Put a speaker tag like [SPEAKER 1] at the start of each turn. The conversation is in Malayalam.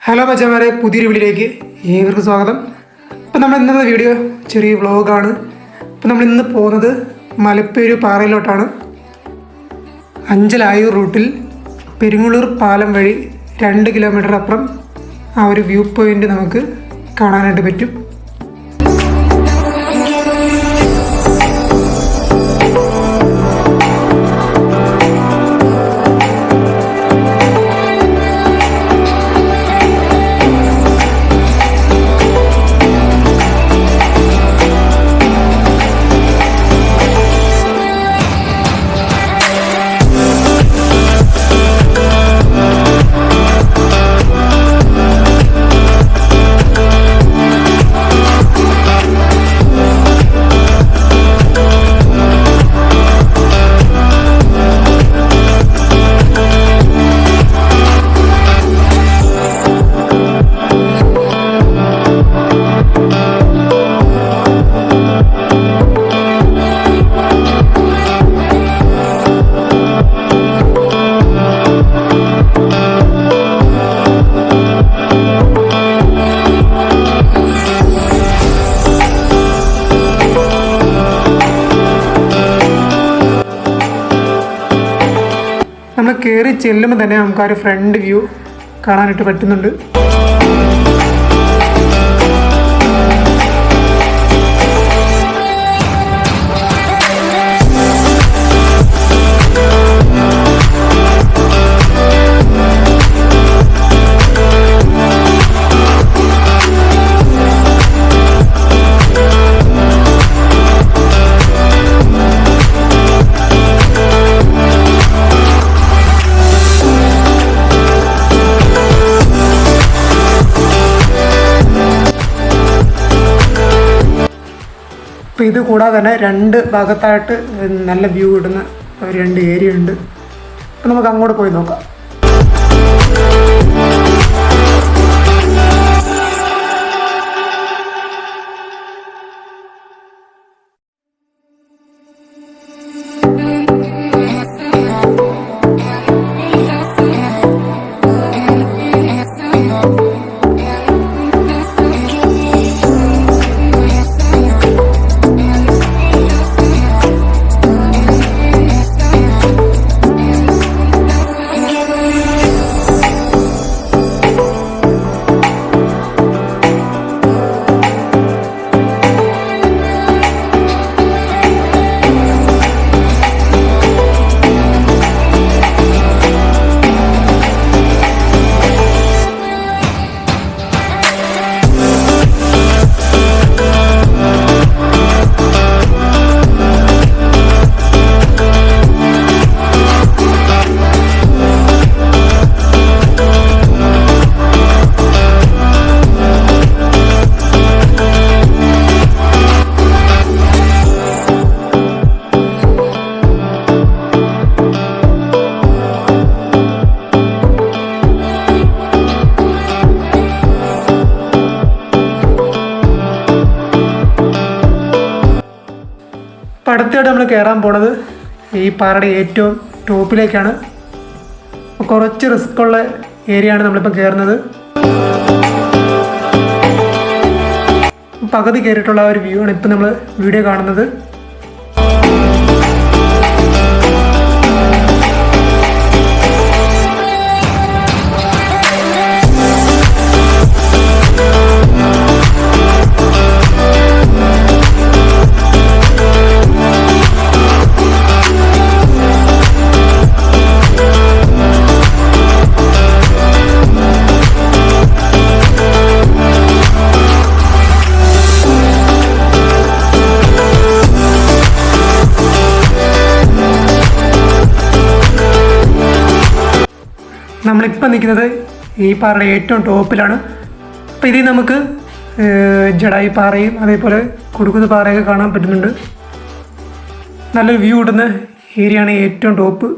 [SPEAKER 1] ഹലോ മച്ചാമാരെ, പുതിയൊരു വീഡിയോയിലേക്ക് ഏവർക്കും സ്വാഗതം. അപ്പോൾ നമ്മൾ ഇന്നത്തെ വീഡിയോ ചെറിയ വ്ളോഗാണ്. അപ്പോൾ നമ്മൾ ഇന്ന് പോകുന്നത് മലപ്പേരു പാറയിലോട്ടാണ്. അഞ്ചലായൂർ റൂട്ടിൽ പെരുങ്ങുളൂർ പാലം വഴി 2 കിലോമീറ്റർ അപ്പുറം ആ ഒരു വ്യൂ പോയിൻ്റ് നമുക്ക് കാണാനായിട്ട് പറ്റും. നമ്മൾ കയറി ചെല്ലുമ്പോൾ തന്നെ നമുക്ക് ആ ഒരു ഫ്രണ്ട് വ്യൂ കാണാനായിട്ട് പറ്റുന്നുണ്ട്. അപ്പോൾ ഇത് കൂടാതെ തന്നെ 2 ഭാഗത്തായിട്ട് നല്ല വ്യൂ കിട്ടുന്ന 2 ഏരിയ ഉണ്ട്. അപ്പോൾ നമുക്ക് അങ്ങോട്ട് പോയി നോക്കാം. അടുത്തായിട്ട് നമ്മൾ കയറാൻ പോണത് ഈ പാറയുടെ ഏറ്റവും ടോപ്പിലേക്കാണ്. കുറച്ച് റിസ്ക്കുള്ള ഏരിയയാണ് നമ്മളിപ്പോൾ കയറുന്നത്. പകുതി കയറിയിട്ടുള്ള ആ ഒരു വ്യൂ ആണ് ഇപ്പം നമ്മൾ വീഡിയോ കാണുന്നത്. നമ്മളിപ്പോൾ നിൽക്കുന്നത് ഈ പാറയുടെ ഏറ്റവും ടോപ്പിലാണ്. അപ്പോൾ ഇതിൽ നമുക്ക് ജഡായി പാറയും അതേപോലെ കുടുക്കുന്ന് പാറയൊക്കെ കാണാൻ പറ്റുന്നുണ്ട്. നല്ലൊരു വ്യൂ കിട്ടുന്ന ഏരിയയാണ് ഏറ്റവും ടോപ്പ്.